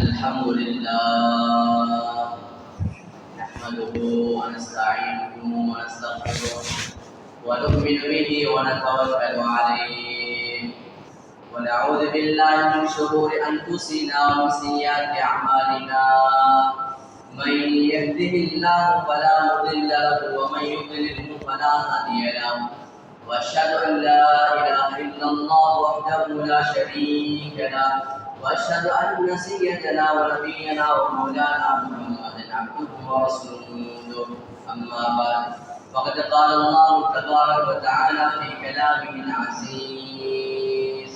الحمد لله نحمده ونستعينه ونستغفره ونؤمن به ونتوكل عليه ونعوذ بالله من شرور أنفسنا ومن سيئات أعمالنا من يهده الله فلا مضل له ومن يضلل فلا هادي له وأشهد أن لا إله إلا الله وحده لا شريك له وأشهد أن سيدنا ونبينا ومولانا محمدا عبده ورسوله أما بعد فقد قال الله تبارك وتعالى في كلامه العزيز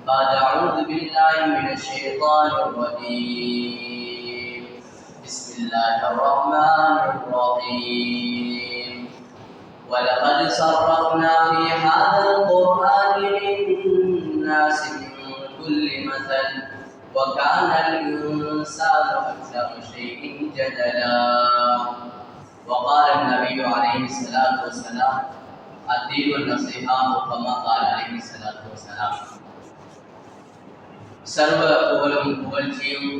بعد أعوذ بالله من الشيطان الرجيم بسم الله الرحمن الرحيم ولقد صرفنا في هذا القرآن للناس من كل مثل وكان الإنسان أكثر شيء جدلا وقال النبي عليه الصلاة والسلام الدين النصيحة كما قال عليه الصلاة والسلام சர்வ புகழும் புகழ்ச்சியும்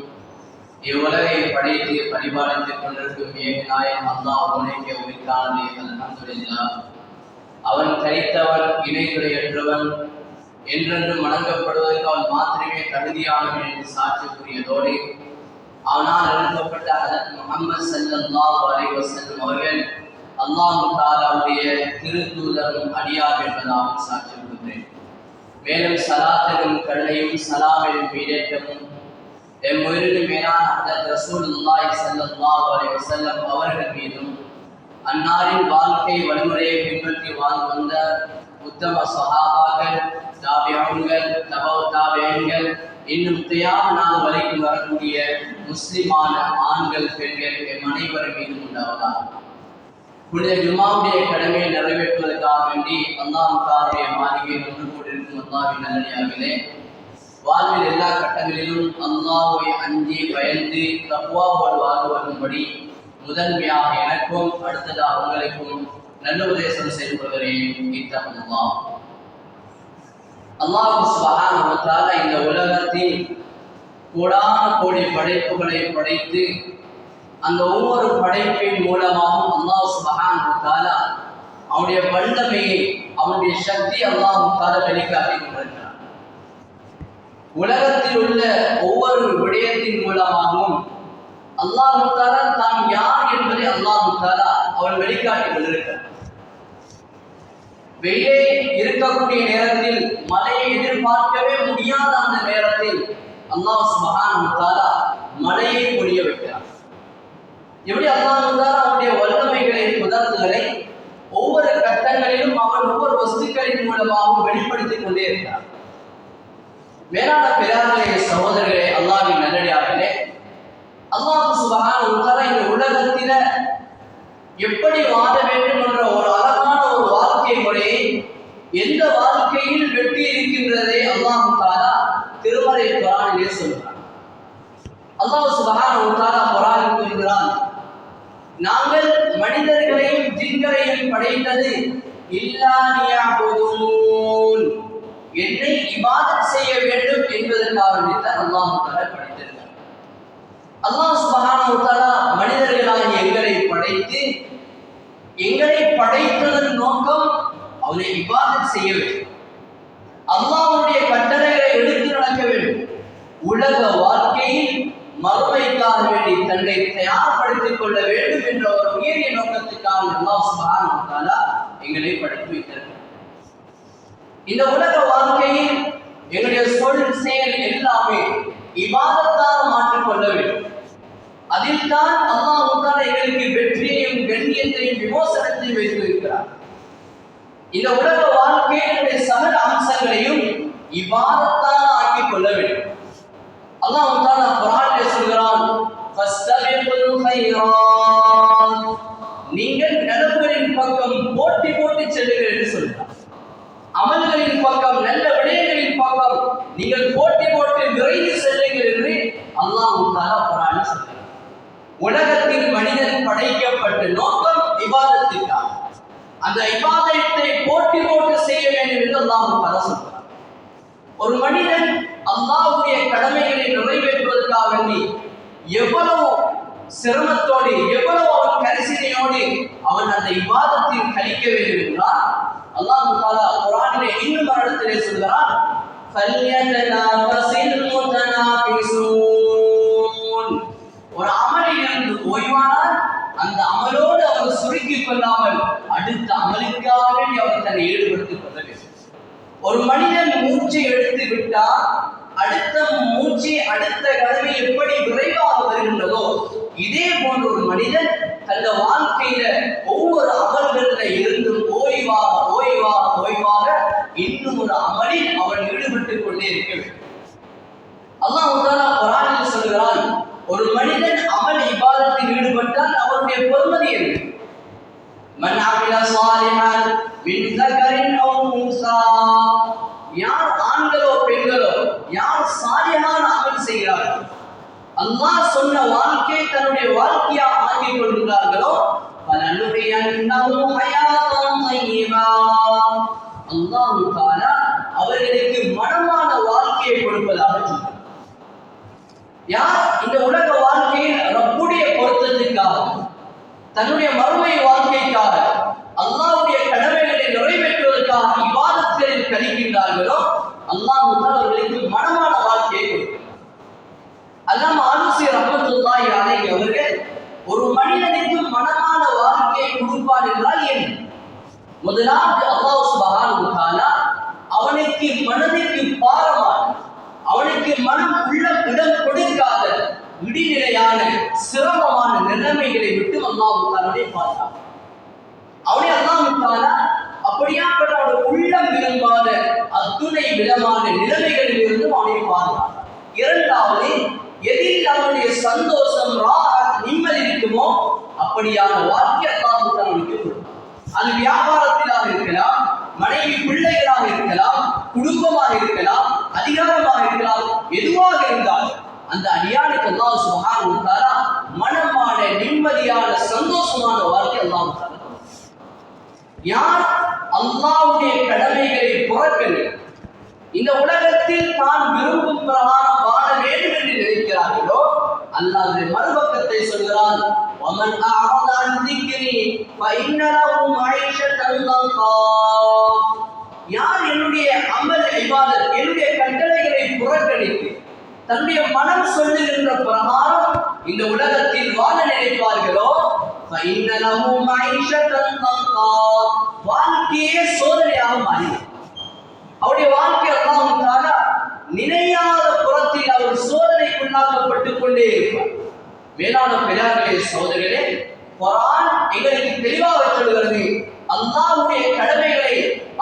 இவ்வுலகை படைத்து பரிபாலித்துக் கொண்டிருக்கும் ஏகநாயகன் அல்லாஹ் உனக்கே உரித்தானே அல்ஹம்துலில்லாஹ். அவன் தரித்தவன், இணைதுணையற்றவன், என்றென்றும் வணங்கப்படுவதற்கு அவன் மாத்திரமே தகுதியானவன் என்று சாட்சி கூறியதோடு அவனால் அனுப்பப்பட்ட ஹஜ்ரத் முஹம்மது ஸல்லல்லாஹு அலைஹி வஸல்லம் அவர்கள் அல்லாஹ் தஆலாவுடைய திருத்தூதரும் அடியார் என்பதாகவும் சாட்சி கூறுகிறேன். மேலும் சலாத்திலும் கருணையும் சலாமிலும் மீதேற்றமும் எம்முயிரின் மேலான ஹஜ்ரத் ரசூலுல்லாஹி ஸல்லல்லாஹு அலைஹி வஸல்லம் அவர்கள் மீதும் அன்னாரின் வாழ்க்கை வழிமுறையை பின்பற்றி வாழ்ந்து வந்த உத்தம சஹாபாக்கள், தாபிஊன்கள், தபவு தாபிஈன்கள், இன்னும் கியாம நாள் வரைக்கும் வரக்கூடிய முஸ்லிமான ஆண்கள், பெண்கள் எம் அனைவரும் மீதும் உண்டாவதாக. புனித ஜும்மாவுடைய கடமையை நிறைவேற்றுவதற்காக வேண்டி அல்லாஹ் தஆலாவுடைய மாளிகையில் ஒன்று கூடியிருக்கும் அல்லாஹ்வின் நல்லடியார்களே, வாழ்வில் எல்லா கட்டங்களிலும் அல்லாஹ்வை அஞ்சி பயந்து தக்வாவோடு வாழ்வதும்படி முதன்மையாக எனக்கும் அடுத்ததாக உங்களுக்கும் நல்ல உபதேசம் செய்து கொள்கிறேன். இத்தகுல்லாஹ். அல்லாஹ் சுப்ஹானஹு வ தஆலா இந்த உலகத்தில் கோடான கோடி படைப்புகளை படைத்து அந்த ஒவ்வொரு படைப்பின் மூலமாகவும் அல்லாஹ் சுப்ஹானஹு வ தஆலா அவனுடைய வல்லமையை, அவனுடைய சக்தி அல்லாஹ் தஆலா வெளிக்காட்டிக் கொண்டிருக்கிறார். உலகத்தில் உள்ள ஒவ்வொரு விடயத்தின் மூலமாகவும் அல்லாஹ் தஆலா தான் யார் என்பதை அல்லாஹ் தஆலா அவன் வெளிக்காட்டிக் கொண்டிருக்கிறார். வெயிலே இருக்கக்கூடிய நேரத்தில், மழையை எதிர்பார்க்கவே முடியாத அந்த நேரத்தில் அல்லாஹ் சுப்ஹானஹு வ தஆலா மழையை பொழிய வைக்கிறார். எப்படி அல்லாஹ் தஆலா அவனுடைய வல்லமைகளை, குதரத்துகளை ஒவ்வொரு கட்டங்களிலும் அவன் ஒவ்வொரு வஸ்துக்களின் மூலமாகவும் வெளிப்படுத்திக் கொண்டே இருக்கிறார். மேலான பெரியார்களே, சகோதரர்களே, அல்லாஹ்வின் நல்லடியார்களே, அல்லாஹ் சுப்ஹானஹு வ தஆலா இந்த உலகத்தில எப்படி வாழ வேண்டும் என்ற ஒரு அழகான ஒரு வாழ்க்கை முறையை, எந்த வாழ்க்கையில் வெற்றி இருக்கின்றதை அல்லாஹ் தஆலா திருமறை குர்ஆனிலே சொல்கிறார். அல்லாஹ் சுப்ஹானஹு வ தஆலா குர்ஆனில் கூறுகிறான், நாங்கள் மனிதர்களையும் ஜின்களையும் படைத்தது இல்லா லியஅபுதூன், என்னை இபாதத் செய்ய வேண்டும் என்பதற்காக தான் அல்லாஹ் தஆலா படைத்திருக்கிறார். அல்லாஹ் சுப்ஹானஹு வ தஆலா மனிதர்களாகிய எங்களை படைத்து, எங்களை படைத்ததன் நோக்கம் அவனை இபாதத் செய்ய வேண்டும், அல்லாஹ்வுடைய கட்டளைகளை எடுத்து நடக்க வேண்டும், உலக வாழ்க்கையில் மறுமைக்காக வேண்டி தன்னை தயார்படுத்திக் கொள்ள வேண்டும் என்ற ஒரு உயரிய நோக்கத்துக்காக அல்லாஹ் சுப்ஹானஹு வ தஆலா எங்களை படைத்து வைத்திருக்கிறார். இந்த உலக வாழ்க்கையில் எங்களுடைய சொல் செயல் எல்லாமே இபாதத்தாக மாற்றிக்கொள்ள வேண்டும். அதில் தான் அல்லாஹ் தஆலா எங்களுக்கு வெற்றியையும் கண்ணியத்தையும் விமோசனத்தையும் வைத்திருக்கிறார். இந்த உலக வாழ்க்கையினுடைய சகல அம்சங்களையும் இபாதத்தாக ஆக்கிக் கொள்ள வேண்டும். அல்லாஹ் தஆலா குர்ஆனிலே சொல்கிறான், ஃபஸ்தபிகுல் கைராத், நீங்கள் நலவுகளின் பக்கம் போட்டி போட்டு செல்லுங்கள் என்று சொல்கிறார். அமல்களின் பக்கம், நல்ல விடயங்களின் பக்கம் நீங்கள் போட்டி போட்டு விரைந்து செல்லுங்கள் என்று அல்லாஹ் தஆலா குர்ஆனில் சொல்கிறார். உலகத்தில் மனிதன் படைக்கப்பட்ட நோக்கம் இபாதத்துக்காக. அந்த இபாதத்தை போட்டி போட்டு செய்ய வேண்டும் என்று அல்லாஹ் தஆலா சொல்கிறார். ஒரு மனிதன் அல்லாஹ்வுடைய கடமைகளை நிறைவேற்றுவதற்காக வேண்டி எவ்வளவு சிரமத்தோடு எவ்வளவு அவன் கரிசனையோடு அவன் அந்த இபாதத்தில் கழிக்க வேண்டும் என்றால் அல்லாஹ் தஆலா குர்ஆனிலே இன்னும் ஒரு இடத்திலே சொல்கிறான் ஃபல்யதனாஃபஸில் முதனாஃபிஸூன். ஒரு அமலில் இருந்து ஓய்வானால் அந்த அமலோடு அவர் சுருக்கிக் கொள்ளாமல் அடுத்த அமலுக்காக அவர் தன்னை ஈடுபடுத்திக் கொள்ள வேண்டும். ஒரு மனிதன் மூச்சை எடுத்து விட்டால் அடுத்த மூச்சு அடுத்த கடமை எப்படி விரைவாக வருகின்றதோ இதே போன்ற ஒரு மனிதன் தந்த வாழ்க்கையில ஒவ்வொரு அமல்களில இருந்தும் ஓய்வாக ஓய்வாக ஓய்வாக இன்னும் ஒரு அமலில் அவன் ஈடுபட்டுக் கொண்டே இருக்க வேண்டும். அல்லாஹ் தஆலா குர்ஆனில் சொல்கிறான், ஒரு மனிதன் அமல் இபாதத்தில் ஈடுபட்டால் அவருடைய பொறுமதி என்ன? மன் அமில ஸாலிஹன் மின் ஸகரின் அவ் உன்ஸா. யார் ஆண்களோ பெண்களோ யார் சாலிஹான அமல் செய்கிறார்கள், அல்லாஹ் சொன்ன வாழ்க்கையை தன்னுடைய வாழ்க்கையா ஆக்கிக் கொள்கிறார்களோ ஃபலனுஹியன்னஹு ஹயாத்தன் தய்யிபா. அல்லாஹ் தஆலா அவர்களுக்கு மனமான வாழ்க்கையை கொடுப்பதாக சொல்கிறார். யார் இந்த உலக வாழ்க்கையில் ரப்புடைய பொருத்தத்திற்காக தன்னுடைய மறுமை வாழ்க்கைக்காக அல்லாஹ்வுடைய கடமைகளை நிறைவேற்றுவதற்காக இபாதத்தில் கழிக்கின்றார்களோ அல்லாஹ் அவர்களுக்கு மனமான வாழ்க்கையை கொடுக்கிறார். அல்லாமா ஆலூசி ரஹ்மத்துல்லாஹி அலைஹி அவர்கள் ஒரு மனிதனுக்கு மனமான வாழ்க்கையை கொடுப்பார் என்றால் என்ன? முதலாவது அல்லாஹ் சுப்ஹானஹு வ தஆலா அவனுக்கு மனதிற்கு பாரமான அவனுக்கு மனம் உள்ள இடம் கொடுக்காத இடிநிலையான சிரமமான நிலைமைகளை விட்டு அல்லாஹ் தஆலாவை பாதுகாப்பார். அவனை அல்லாஹ் தஆலா அப்படியாப்பட்ட அவனுடைய உள்ளம் விரும்பாத அத்துணை விதமான நிலைமைகளில் இருந்து அவனை பாதுகாப்பார். இரண்டாவது, எதில் அவனுடைய சந்தோஷம் நிம்மதி இருக்குமோ அப்படியான வாழ்க்கை அல்லாஹ் அவனுக்கு கொடுப்பார். அது வியாபாரத்திலாக இருக்கலாம், மனைவி பிள்ளைகளாக இருக்கலாம், குடும்பமாக இருக்கலாம், அதிகாரமாக இருக்கலாம், எதுவாக இருந்தாலும் அந்த அடியானுக்கு அல்லாஹ் சுப்ஹானஹு வ தஆலா மனமான நிம்மதியான சந்தோஷமான வாழ்க்கை அல்லாஹ் தஆலா. யார் அல்லாஹ்வுடைய கடமைகளை புறக்கணி இந்த உலகத்தில் தான் விரும்பும் பிரகாரம் வாழ வேண்டும் என்று நினைக்கிறார்களோ அல்லாஹ் மறுபக்கத்தை சொல்கிறான், வமன் அஅத அன் ذிக்ரி ஃபஇன்ன லஹு மஈஷத்தன் தன்கா. யார் என்னுடைய அமல் இபாதத் என்னுடைய கட்டளைகளை புறக்கணித்து தன்னுடைய மனம் சொல்லுகின்ற பிரகாரம் இந்த உலகத்தில் வாழ நினைப்பார்களோ ஃபஇன்ன லஹு மஈஷத்தன் தன்கா. வாழ்க்கையே சோதனையாக மாறிவிடும். அவருடைய வாழ்க்கை அல்லாஹ் தஆலா நினையாத புறத்தில் அவர் சோதனைக்குள்ளாக்கப்பட்டுக் கொண்டே இருப்பார். மேலான பெரியார்களே சகோதரர்களே, குர்ஆன் எங்களுக்கு தெளிவாக சொல்கிறது, அல்லாஹ்வுடைய கடமைகளை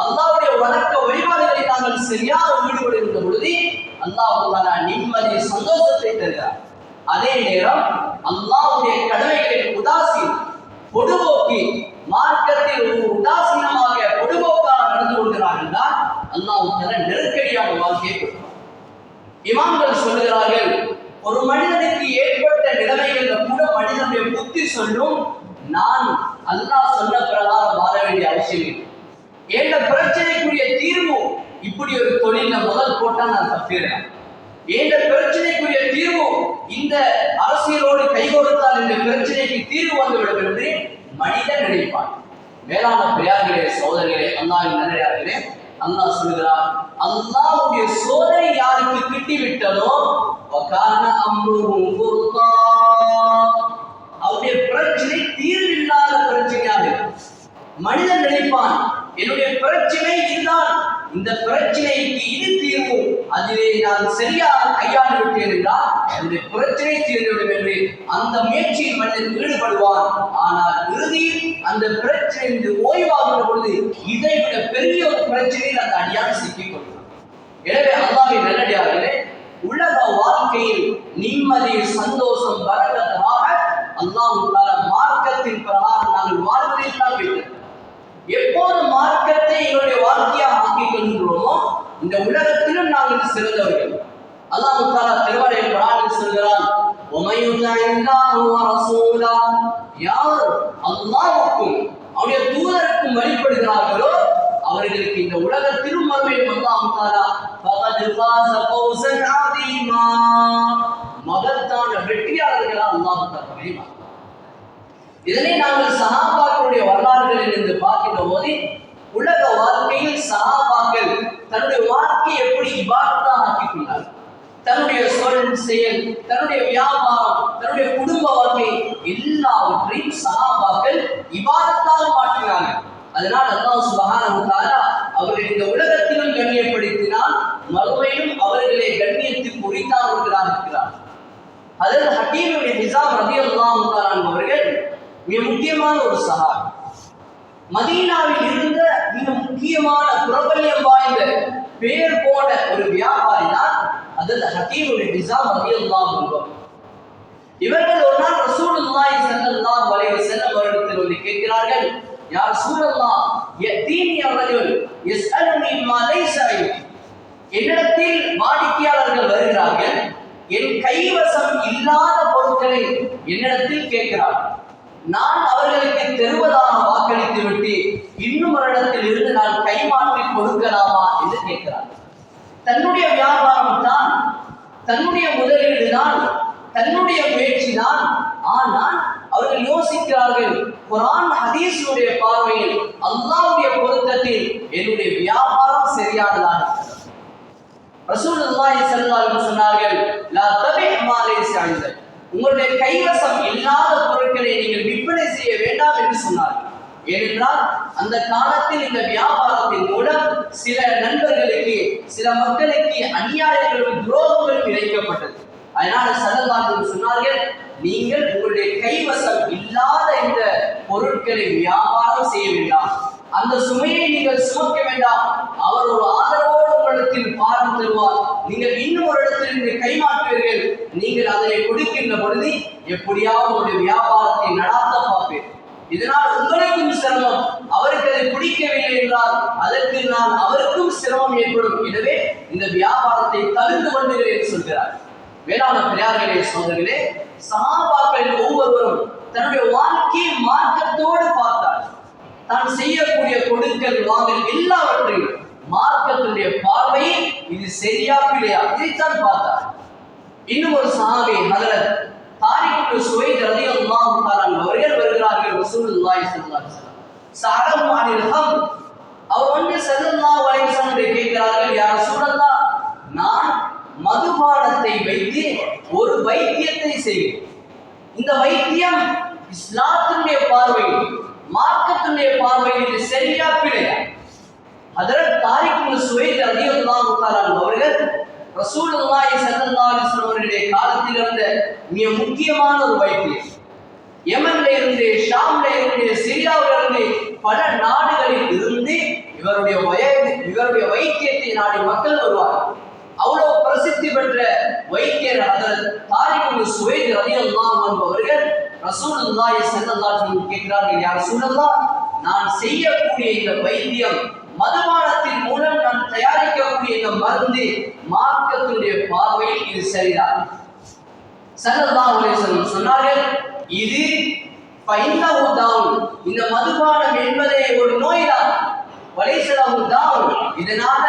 அல்லாஹ்வுடைய வணக்க வழிபாடுகளை நாங்கள் சரியாக ஈடுபடுகின்ற பொழுது அல்லாஹ் தஆலா நிம்மதி சந்தோஷத்தை தருகிறார். அதே நேரம் அல்லாஹ்வுடைய கடமைகளை உதாசீனம் பொடுபோக்கி மார்க்கத்தில் ஒரு உதாசீனமாக பொடுபோக்காக நடந்து கொள்கிறார் என்றால் அல்லாஹ் தஆலா நெருக்கடியான வாழ்க்கையை கொடுப்பார். இமாம்கள் சொல்கிறார்கள், ஒரு மனிதனுக்கு ஏற்பட்ட நிலைமைகள்ல கூட மனிதனுடைய புத்தி சொல்லும், நான் அல்லாஹ் சொன்ன பிரகாரம் வாழ வேண்டிய அவசியம் இல்லை. எந்த பிரச்சனைக்குரிய தீர்வு இப்படி ஒரு தொழில முதல் போட்டா நான் தப்பிடுறேன். எந்த பிரச்சனைக்குரிய தீர்வு இந்த அரசியலோடு கை கொடுத்தால் இந்த பிரச்சனைக்கு தீர்வு வந்துவிடும் என்று மனிதன் நினைப்பான். மேலான பெரியார்களே சகோதரர்களே, அல்லாஹ்வின் நல்லடியார்களே, அல்லாஹ் சொல்கிறார், அல்லாஹ்வுடைய சோதனை யாருக்கு கிட்டிவிட்டதோ வகான அம்ருஹு ஃபுர்தா. அவருடைய பிரச்சனை தீர்வில்லாத பிரச்சனையாக மனிதன் நினைப்பான், என்னுடைய பிரச்சனை இதுதான், இந்த பிரச்சனைக்கு இது தீர்வு, அதிலே நான் சரியாக கையாண்டு விட்டேன் என்றால் என்னுடைய பிரச்சனை தீர்ந்துவிடும் என்று அந்த முயற்சியில் மனிதன் ஈடுபடுவான். ஆனால் இறுதியில் அந்த பிரச்சனை ஓய்வாகின்ற பொழுது இதை விட பெரிய ஒரு பிரச்சனையில் அந்த அடியான் சிக்கிக் கொள்கிறான். எனவே அல்லாஹ்வின் நல்லடியார்களே, உலக வாழ்க்கையில் நிம்மதி சந்தோஷம் வரக்கத்தாக அல்லாஹ் தஆலா மார்க்கத்தின் பிரகாரம் நாங்கள் வாழ்வதில் தான் வைத்திருக்கிறோம். எப்போது மார்க்கத்தை எங்களுடைய வாழ்க்கையாக ஆக்கிக் கொள்கிறோமோ இந்த உலகத்திலும் நாங்கள் சிறந்தவர்கள். அல்லாஹ் தஆலா திருமறை குர்ஆனில் சொல்கிறான், வமயுதஇல்லாஹு வரசூலா. யார் அல்லாஹ்வுக்கும் அவருடைய தூதருக்கும் வழிபடுகிறார்களோ அவர்களுக்கு இந்த உலகத்திலும் மறுமையிலும் அல்லாஹ் தஆலா ஃபகத் ஃபாஸ ஃபௌஸன் அதீமா மகத்தான வெற்றியாளர்கள் தெரியுமா? இதனை நாங்கள் சஹாபாக்களுடைய வரலாறுகளில் இருந்து பார்க்கின்ற போது உலக வாழ்க்கையில் சஹாபாக்கள் தன்னுடைய வாழ்க்கையை எப்படி இபாதத்தாக ஆக்கிக் கொண்டார். தன்னுடைய சொல் செயல், தன்னுடைய வியாபாரம், தன்னுடைய குடும்ப வாழ்க்கை எல்லாவற்றையும் சஹாபாக்கள் இபாதத்தாக மாற்றினாங்க. அதனால் அல்லாஹ் சுப்ஹானஹு வ தஆலா அவர்களை இந்த உலகத்திலும் கண்ணியப்படுத்தினால் மறுமையிலும் அவர்களே கண்ணியத்துக்கு உரித்தானவர்களாக இருக்கிறார். அதில் ஹக்கீம் இப்னு ஹிஸாம் ரலியல்லாஹு தஆலா அவர்கள் மிக முக்கியமான ஒரு சஹாபி. மதீனாவில் இருந்த மிக முக்கியமான பிரபல்யம் வாய்ந்த பேர் போன ஒரு வியாபாரி தான் அதில் ஹக்கீம் இப்னு ஹிஸாம் ரலியல்லாஹு அன்ஹு. இவர்கள் ஒரு நாள் ரசூலுல்லாஹி ஸல்லல்லாஹு அலைஹி வஸல்லம் அவர்களிடத்தில் வந்து கேட்கிறார்கள், யா ரசூலல்லாஹ் யதீனி அர்ரஜுல் யஸ்அலுனி மா லைஸ இலி. என்னிடத்தில் வாடிக்கையாளர்கள் வருகிறார்கள், என் கைவசம் இல்லாத பொருட்களை என்னிடத்தில் கேட்கிறார்கள். நான் அவர்களுக்கு தருவதாக வாக்களித்து விட்டு இன்னும் ஒரு இடத்தில் இருந்து நான் கைமாற்றி கொடுக்கலாமா என்று கேட்கிறார்கள். தன்னுடைய வியாபாரம் தான், தன்னுடைய முதலீடு தான், தன்னுடைய முயற்சி தான். ஆனால் அவர்கள் யோசிக்கிறார்கள், குர்ஆன் ஹதீஸுடைய பார்வையில் அல்லாஹ்வுடைய பொருத்தத்தில் என்னுடைய வியாபாரம் சரியானதாக இருக்கிறது. ரசூலுல்லாஹி ஸல்லல்லாஹு அலைஹி வஸல்லம் சொன்னார்கள், லா தபி' மா லைஸ இன்தக். உங்களுடைய கைவசம் இல்லாத பொருட்களை நீங்கள் விற்பனை செய்ய வேண்டாம் என்று சொன்னார்கள். ஏனென்றால் அந்த காலத்தில் இந்த வியாபாரத்தின் மூலம் சில நண்பர்களுக்கு, சில மக்களுக்கு அநியாயங்களும் துரோகங்களும் இழைக்கப்பட்டது. அதனால ஸல்லல்லாஹு அலைஹி வஸல்லம் சொன்னார்கள், நீங்கள் உங்களுடைய கைவசம் இல்லாத இந்த பொருட்களை வியாபாரம் செய்ய வேண்டாம், அந்த சுமையை நீங்கள் சுமக்க வேண்டாம். அவர் ஒரு ஆதரவோடு உங்களிடத்தில் பாரம் தருவார், நீங்கள் இன்னும் ஒரு இடத்தில் இருந்து கைமாற்றுவீர்கள். நீங்கள் அதனை கொடுக்கின்ற பொழுது எப்படியாவது உங்களுடைய வியாபாரத்தை நடாத்த பார்ப்பீர். இதனால் உங்களுக்கும் சிரமம், அவருக்கு அதை பிடிக்கவில்லை என்றால் அதற்கு நான் அவருக்கும் சிரமம் ஏற்படும். எனவே இந்த வியாபாரத்தை தவிர்த்து கொள்ளுங்கள் என்று சொல்கிறார். வேளாண் பிள்ளையார்களே, சோதர்களே, சஹாபாக்கள் ஒவ்வொருவரும் தன்னுடைய வாழ்க்கையை மார்க்கத்தோடு பார்த்தார். தான் செய்யக்கூடிய கொடுக்கல் வாங்கல் எல்லாவற்றையும் மார்க்கத்துடைய பார்வையில் இது சரியா பிழையா இதைத்தான் பார்த்தார். இன்னும் ஒரு சஹாபி ஹஜ்ரத் தாரிக் இப்னு சுவைத் ரலியல்லாஹு தஆலா அவர்கள் வருகிறார்கள் ரசூலுல்லாஹி ஸல்லல்லாஹு அலைஹி வஸல்லம். சஅலஹு அனில் ஹம்ர். அவர் வந்து ஸல்லல்லாஹு அலைஹி வஸல்லம் கேட்கிறார்கள், யா ரசூலல்லாஹ், நான் மதுபானத்தை வைத்து ஒரு வைத்தியத்தை செய்வேன். இந்த வைத்தியம் இஸ்லாத்தினுடைய பார்வையில், மார்க்கத்தினுடைய பார்வையில் இது சரியா பிழையா? ஹஜ்ரத் தாரிக் இப்னு சுவைத் ரலியல்லாஹு தஆலா அவர்கள் ரசூலுல்லாஹி ஸல்லல்லாஹு அலைஹி வஸல்லம் அவர்களுடைய காலத்தில் இருந்த மிக முக்கியமான ஒரு வைத்தியம். யமன்ல இருந்து, ஷாம்ல இருந்து, சிரியாவில இருந்து பல நாடுகளில் இருந்து இவருடைய வைத்தியத்தை நாடி மக்கள் வருவார்கள். அவ்வளவு பிரசித்தி பெற்ற வைத்தியர் ஹஜ்ரத் தாரிக் இப்னு சுவைத் ரலியல்லாஹு அன்ஹு அவர்கள் ரசூலுல்லாஹி ஸல்லல்லாஹு அலைஹி வஸல்லம் கேட்கிறார்கள், யா ரசூலல்லாஹ், நான் செய்யக்கூடிய இந்த வைத்தியம், மதுபானத்தின் மூலம் நான் தயாரிக்கக்கூடிய இந்த மருந்து மார்க்கத்தினுடைய பார்வையில் இது சரிதான்? ஸல்லல்லாஹு அலைஹி வஸல்லம் சொன்னார்கள், இது ஃபைன்னஹு தாவுன், இந்த மதுபானம் என்பதே ஒரு நோய்தான். வலைஸலஹு தாவுன், இதனால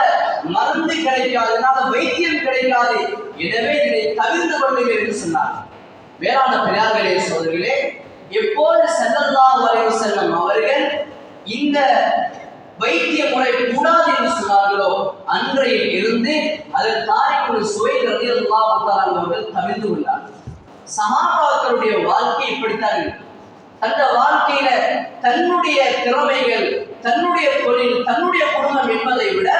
மருந்து கிடைக்காது, இதனால வைத்தியம் கிடைக்காது. எனவே இதை தவிர்த்து கொள்ளுங்கள் என்று சொன்னார். வேளாண் பிள்ளையார்களே, சோதர்களே, எப்போது ஸல்லல்லாஹு அலைஹி வஸல்லம் அவர்கள் இந்த வைத்திய முறை கூடாது என்று சொன்னார்களோ அன்றையில் இருந்து அதில் தாரிக் இப்னு சுவைத் ரலியல்லாஹு தஆலா அவர்கள் தவிர்த்து கொண்டார். சஹாபாக்களுடைய வாழ்க்கை இப்படித்தான் இருக்கு. அந்த வாழ்க்கையில தன்னுடைய திறமைகள், தன்னுடைய தொழில், தன்னுடைய குடும்பம் என்பதை விட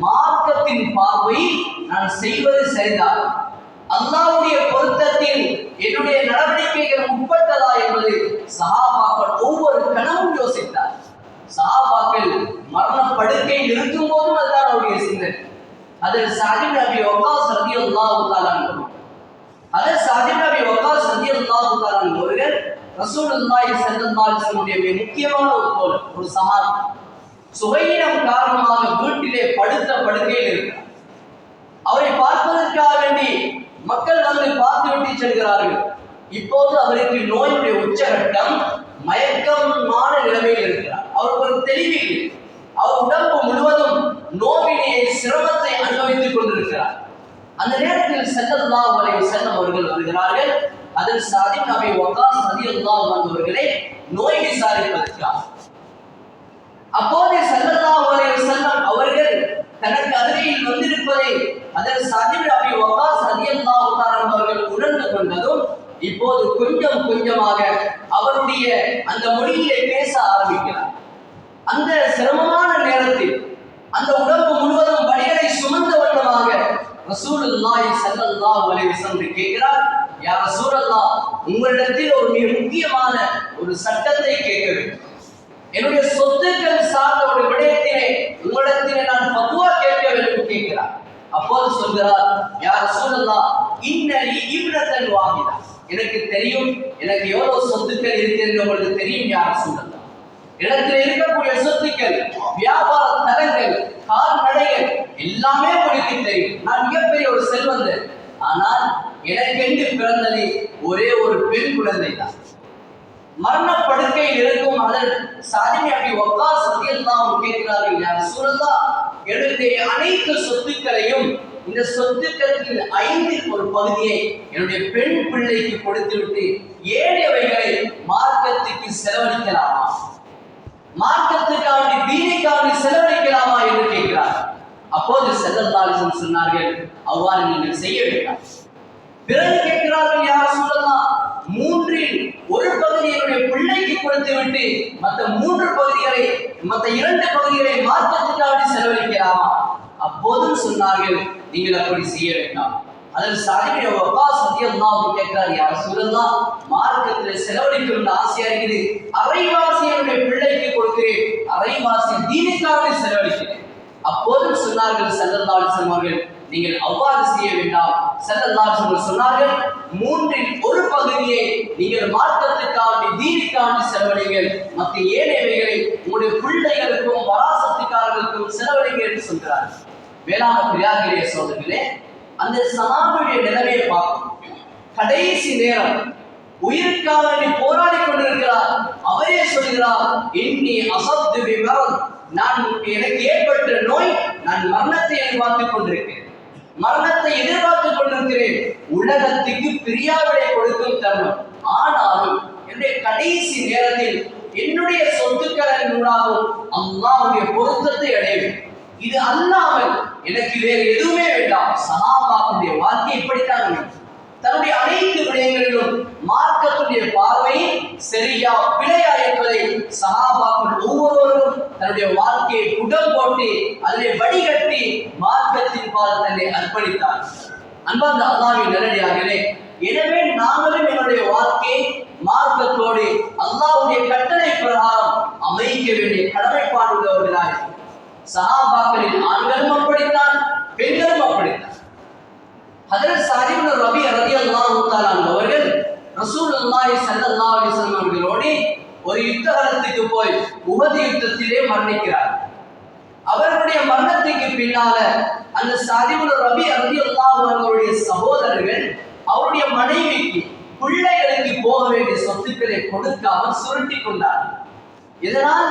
மார்க்கத்தின் பார்வையில் நான் செய்வது சரிதான், அல்லாஹ்வுடைய பொருத்தத்தில் என்னுடைய நடவடிக்கைகள் உட்பட்டதா என்பது சஹாபாக்கள் ஒவ்வொரு கணமும் யோசித்தார். சஹாபாக்கள் மரண படுக்கையில் இருக்கும் போதும் அதுதான் அவருடைய சிந்தனை. அதில் சஅத் இப்னு அபீ வக்காஸ் ரலியல்லாஹு தஆலா அன்ஹு, அதில் சஅத் இப்னு அபீ வக்காஸ் ரலியல்லாஹு தஆலா அன்ஹு அவர்கள் ரசூலுல்லாஹி ஸல்லல்லாஹு அலைஹி வஸல்லம் முக்கியமான ஒரு தோழர், ஒரு சஹாபி. சுகையினம் காரணமாக வீட்டிலே படுத்த படுக்கையில் இருக்கிறார். அவரை பார்ப்பதற்காக வேண்டி மக்கள் வந்து பார்த்துவிட்டு செல்கிறார்கள். இப்போது அவருக்கு நோயுடைய உச்சகட்டம், மயக்கமான நிலைமையில் இருக்கிறார். அவருக்கு ஒரு தெளிவில், அவர் உடம்பு முழுவதும் நோவினையை, சிரமத்தை அனுபவித்துக் கொண்டிருக்கிறார். அந்த நேரத்தில் ஸல்லல்லாஹு அலைஹி வஸல்லம் அவர்கள் வருகிறார்கள். அதில் சாதி நபி வக்காஸ் ரலியல்லாஹு அன்ஹு அவர்களே நோய் விசாரிப்பதற்காக. அப்போது ஸல்லல்லாஹு அலைஹி வஸல்லம் அவர்கள் தனக்கு அருகில் வந்திருப்பதை அதில் சாதி நபி வக்காஸ் ரலியல்லாஹு அன்ஹு அவர்கள் உணர்ந்து கொண்டதும் இப்போது கொஞ்சம் கொஞ்சமாக அவருடைய அந்த மொழியிலே பேச ஆரம்பிக்கிறார். அந்த சிரமமான நேரத்தில் அந்த உடம்பு முழுவதும் வலிகளை சுமந்த வண்ணமாக ரசூலுல்லாஹி ஸல்லல்லாஹு அலைஹி வஸல்லம் கேட்கிறார், யா ரசூலல்லாஹ், உங்களிடத்தில் ஒரு மிக முக்கியமான ஒரு சட்டத்தை கேட்க வேண்டும். என்னுடைய சொத்துக்கள் சார்ந்த ஒரு விடயத்திலே உங்களிடத்திலே நான் ஃபத்வா கேட்க வேண்டும் கேட்கிறார். அப்போது சொல்கிறார், யா ரசூலல்லாஹ், இன்னலி இப்னத்தன் வாஹிதா, எனக்கு தெரியும் எனக்கு எவ்வளவு சொத்துக்கள் இருக்கிறது உங்களுக்கு தெரியும் யா ரசூலல்லாஹ். இடத்தில் இருக்கக்கூடிய சொத்துக்கள், வியாபார தலங்கள், கால்நடைகள் எல்லாமே உங்களுக்கு தெரியும். நான் மிகப்பெரிய ஒரு செல்வந்தர். ஆனால் எனக்கென்று பிறந்தது ஒரே ஒரு பெண் குழந்தை தான். மரணப்படுக்கையில் இருக்கும் அதன் சாதி நபி வக்காஸ் ரலியல்லாஹு அன்ஹு கேட்கிறார்கள், யா ரசூலல்லாஹ், என்னுடைய அனைத்து சொத்துக்களையும் இந்த சொத்துக்களின் 5 ஒரு பகுதியை என்னுடைய பெண் பிள்ளைக்கு கொடுத்துவிட்டு ஏழைவைகளை மார்க்கத்துக்கு செலவழிக்கலாமா, மார்க்கத்துக்காக தீனுக்காக செலவழிக்கலாமா என்று கேட்கிறார். அப்போது ஸல்லல்லாஹு அலைஹி வஸல்லம் சொன்னார்கள், அவ்வாறு நீங்கள் செய்ய வேண்டாம். பிறகு கேட்கிறார்கள், யா ரசூலல்லாஹ், 3இல் ஒரு பகுதியை என்னுடைய பிள்ளைக்கு கொடுத்துவிட்டு மற்ற 3 பகுதிகளை மற்ற 2 பகுதிகளை மார்க்கத்துக்காக செலவழிக்கலாமா? அப்போதும் சொன்னார்கள், நீங்கள் அப்படி செய்ய வேண்டாம். அதில் சாதி நபி வக்காஸ் ரலியல்லாஹு அன்ஹு கேட்கிறார், யா ரசூலல்லாஹ், மார்க்கத்தில் செலவழிக்கணும்னு ஆசையா இருக்குது, அரைவாசி என்னுடைய பிள்ளைக்கு கொடுக்கிறேன், அரைவாசி தீனுக்காக செலவழிக்கிறேன். அப்போதும் சொன்னார்கள் ஸல்லல்லாஹு அலைஹி வஸல்லம் அவர்கள், நீங்கள் அவ்வாறு செய்ய வேண்டாம். ஸல்லல்லாஹு அலைஹி வஸல்லம் சொன்னார்கள், 3இல் ஒரு பகுதியை நீங்கள் மார்க்கத்துக்காக தீனுக்காக செலவழிங்கள், மற்ற ஏழைவைகளை உங்களுடைய பிள்ளைகளுக்கும் வராசத்துக்காரர்களுக்கும் செலவழிங்கள் என்று சொல்கிறார். வேளாண் பிரியாகிரிய சோதர்களே, அந்த சஹாபியுடைய நிலைமையை பார்க்கும். கடைசி நேரம் உயிருக்காக போராடி கொண்டிருக்கிறார். அவரே சொல்கிறார், இன்னி அஸப்து பிமரத், நான் எனக்கு ஏற்பட்ட நோய், நான் மரணத்தை எதிர்பார்த்துக் கொண்டிருக்கிறேன், மரணத்தை எதிர்பார்த்துக் கொண்டிருக்கிறேன். உலகத்துக்கு பிரியாவிடை கொடுக்கும் தருணம். ஆனாலும் என்னுடைய கடைசி நேரத்தில் என்னுடைய சொத்துக்களின் மூலமாகவும் அல்லாஹ்வுடைய பொருத்தத்தை அடைவேன். இது அல்லாமல் எனக்கு வேறு எதுவுமே வேண்டாம். சஹாபாக்களுடைய வாழ்க்கை இப்படித்தான். தன்னுடைய அனைத்து விடயங்களிலும் மார்க்கத்துடைய பார்வை சரியா பிழையா என்பதை சஹாபாக்கள் ஒவ்வொருவரும் தன்னுடைய வாழ்க்கையை புடம் போட்டு அதிலே வடிகட்டி மார்க்கத்தின் பால் தன்னை அர்ப்பணித்தார். அன்பார்ந்த அல்லாஹ்வின் நல்லடியார்களே, எனவே நாங்களும் என்னுடைய வாழ்க்கையை மார்க்கத்தோடு அல்லாஹ்வுடைய கட்டளை பிரகாரம் அமைக்க வேண்டிய கடமைப்பாடு உள்ளவர்களாய். சஹாபாக்களின் ஆண்களும் அப்படித்தான், பெண்களும் அப்படித்தான். ஹஜ்ரத் ஸஅத் இப்னு ரபீ ரலியல்லாஹு தஆலா அவர்கள் ரசூலுல்லாஹி ஸல்லல்லாஹு அலைஹி வஸல்லம் அவர்களோடு ஒரு யுத்தகலத்துக்கு போய் உஹது யுத்தத்திலே மரணிக்கிறார். அவருடைய மரணத்துக்கு பின்னால அந்த ஸஅத் இப்னு ரபீ ரலியல்லாஹு அவர்களுடைய சகோதரர்கள் அவருடைய மனைவிக்கு பிள்ளைகளுக்கு போக வேண்டிய சொத்துக்களை கொடுக்காமல் சுருட்டி கொண்டார்கள். இதனால்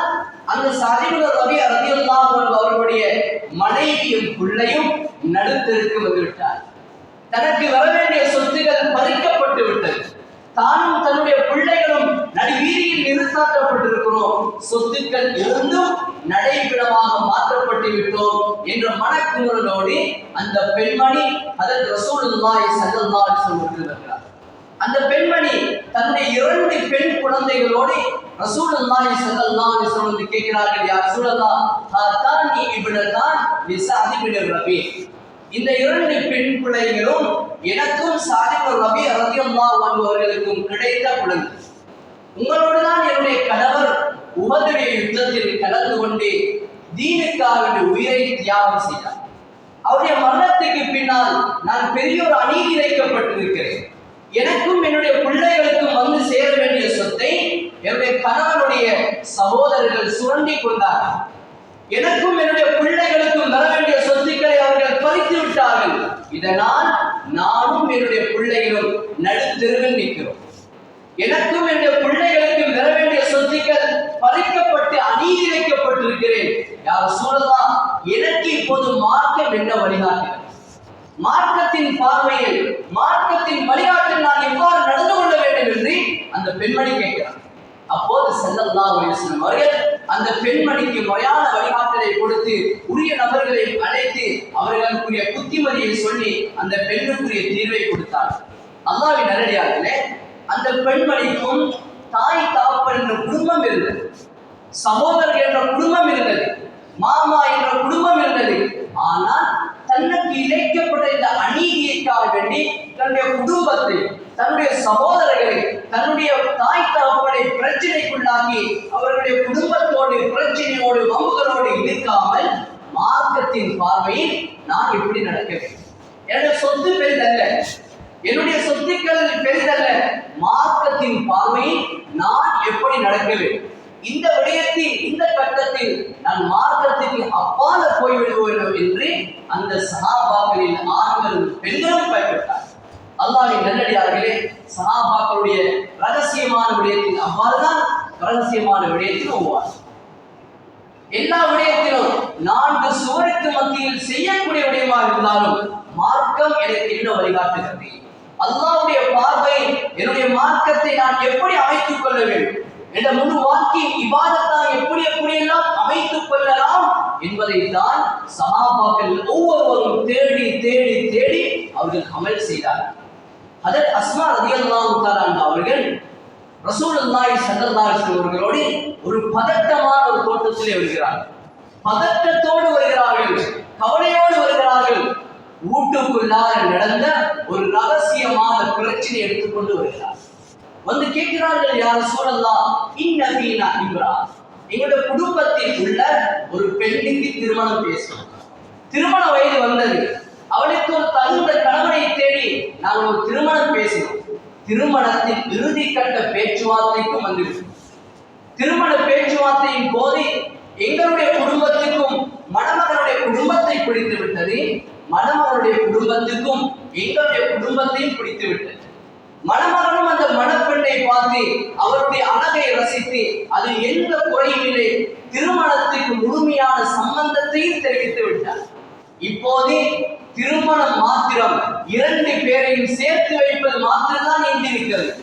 அந்த ஸஅத் இப்னு ரபீ ரலியல்லாஹு அவர்களுடைய மனைவியும் பிள்ளையும் நடுத்தருக்கு வந்துவிட்டார். தனக்கு வர வேண்டிய சொத்துக்கள் பறிக்கப்பட்டு விட்டது. தானும் தன்னுடைய பிள்ளைகளும் நடுவீதியில் நிறுத்தாட்டப்பட்டிருக்கிறோம். சொத்துக்கள் இருந்தும் நடைபெறமாக மாற்றப்பட்டு விட்டோம் என்ற மனக்குமுறலோடு அந்த பெண்மணி ஹஜ்ரத் ரசூலுல்லாஹி ஸல்லல்லாஹு அலைஹி வஸல்லம் வருகிறார். அந்த பெண்மணி தன்னுடைய 2 பெண் குழந்தைகளோடு ரசூலுல்லாஹி ஸல்லல்லாஹு அலைஹி வஸல்லம் கேட்கிறார்கள், யா ரசூலல்லாஹ், ஹாதானி இப்னதான் லிஸஅத் இப்னு ரபீ, இந்த 2 பெண் பிள்ளைகளும் எனக்கும் ஸஅத் இப்னு ரபீ ரலியல்லாஹு அன்ஹு அவர்களுக்கும் கிடைத்த குழந்தை. உங்களோடு தான் என்னுடைய கணவர் உஹதுடைய யுத்தத்தில் கலந்து கொண்டு தீனுக்காக உயிரை தியாகம் செய்தார். அவருடைய மரணத்துக்கு பின்னால் நான் பெரிய ஒரு அநீதி இழைக்கப்பட்டிருக்கிறேன். எனக்கும் என்னுடைய பிள்ளைகளுக்கும் வந்து சேர வேண்டிய சொத்தை என்னுடைய கணவனுடைய சகோதரர்கள் சுரண்டி கொண்டார்கள். எனக்கும் என்னுடைய பிள்ளைகளுக்கும் வர வேண்டிய சொத்துக்களை அவர்கள் பறித்து விட்டார்கள். இதனால் நானும் என்னுடைய பிள்ளைகளும் நடுத்தெருவில் நிற்கிறோம். எனக்கும் என்னுடைய பிள்ளைகளுக்கும் வர வேண்டிய சொத்துக்கள் பறிக்கப்பட்டு அநீதி இழைக்கப்பட்டிருக்கிறேன். யா ரசூலல்லாஹ், எனக்கு இப்போது மார்க்கம் என்ன வழிகாட்டுகிறது? மார்க்கத்தின் பார்வையில், மார்க்கத்தின் வழிகாட்டில் நான் எவ்வாறு நடந்து அந்த பெண்மணி கேட்கிறார். அப்போது ஸல்லல்லாஹு அலைஹி வஸல்லம் அவர்கள் அந்த பெண்மணிக்கு முறையான வழிகாட்டலை கொடுத்து உரிய நபர்களை அழைத்து அவர்களுக்குரிய புத்திமதியை சொல்லி அந்த பெண்ணுக்குரிய தீர்வை கொடுத்தார். அல்லாஹ்வின் நல்லடியார்களே, அந்த பெண்மணிக்கும் தாய் தகப்பன் என்ற குடும்பம் இருந்தது, சகோதரர் என்ற குடும்பம் இருந்தது, மாமா என்ற குடும்பம் இருந்தது. ஆனால் தனக்கு இழைக்கப்பட்ட இந்த அநீதியைக்காக வேண்டி தன்னுடைய குடும்பத்தை, தன்னுடைய சகோதரர்களை, தன்னுடைய தாய் தகப்பனை பிரச்சனைக்குள்ளாக்கி அவர்களுடைய குடும்பத்தோடு பிரச்சனையோடு வம்புகளோடு இருக்காமல் மார்க்கத்தின் பார்வையில் நான் எப்படி நடக்க வேண்டும், என்னுடைய சொத்து பெரிதல்ல, என்னுடைய சொத்துக்கள் பெரிதல்ல, மார்க்கத்தின் பார்வையில் நான் எப்படி நடக்க வேண்டும், இந்த விடயத்தில் இந்த கட்டத்தில் நான் மார்க்கத்துக்கு அப்பால போய்விடுவோம் என்று அந்த சஹாபாக்களில் ஆண்களும் பெண்களும் பயப்பட்டார். அல்லாஹ்வின் நல்லடியார்களே, சஹாபாக்களுடைய ரகசியமான விடயத்தில் அவ்வாறுதான் ரகசியமான விடயத்தில் ஒவ்வாறு எல்லா விடயத்திலும் 4 சுவருக்கு மத்தியில் செய்யக்கூடிய விடயமாக இருந்தாலும் மார்க்கம் எனக்கு என்ன வழிகாட்டுகிறது, அல்லாஹ்வுடைய பார்வை என்னுடைய மார்க்கத்தை நான் எப்படி அமைத்துக் கொள்ள வேண்டும், என்ற முழு வாழ்க்கையின் இபாதத்தாக எப்படி எப்படியெல்லாம் அமைத்துக் கொள்ளலாம் என்பதைத்தான் சஹாபாக்கள் ஒவ்வொருவரும் தேடி தேடி தேடி அவர்கள் அமல் செய்தார்கள். ஹஜ்ரத் அஸ்மா ரலியல்லாஹு தஆலா அவர்கள் ரசூலுல்லாஹி ஸல்லல்லாஹு அலைஹி வஸல்லம் அவர்களோடு ஒரு பதட்டமான ஒரு தோட்டத்திலே வருகிறார்கள். பதட்டத்தோடு வருகிறார்கள், கவலையோடு வருகிறார்கள். வீட்டுக்குள்ளாக நடந்த ஒரு ரகசியமான பிரச்சனை எடுத்துக்கொண்டு வருகிறார்கள். வந்து கேட்கிறார்கள், யார் ரசூலல்லாஹ், இன்ன ஃபீனா இம்ரா, எங்களுடைய குடும்பத்தில் உள்ள ஒரு பெண்ணுக்கு திருமணம் பேசணும், திருமண வயது வந்தது, அவளுக்கு ஒரு தகுந்த கணவனை தேடி நாங்கள் ஒரு திருமணம் பேசினோம். திருமணத்தின் இறுதி கட்ட பேச்சுவார்த்தைக்கும் வந்துவிட்டோம். திருமண பேச்சுவார்த்தையின் போது எங்களுடைய குடும்பத்துக்கும் மணமகனுடைய குடும்பத்தை பிடித்து விட்டது, மணமகனுடைய குடும்பத்துக்கும் எங்களுடைய குடும்பத்தையும் பிடித்து விட்டது. மணமகனும் அந்த மணப்பெண்ணை பார்த்து அவருடைய அழகை ரசித்து அது எந்த குறையிலே திருமணத்துக்கு முழுமையான சம்பந்தத்தையும் தெரிவித்து விட்டார். இப்போது திருமணம் மாத்திரம் 2 பேரையும் சேர்த்து வைப்பது மாத்திரம்தான் எஞ்சிருக்கிறது.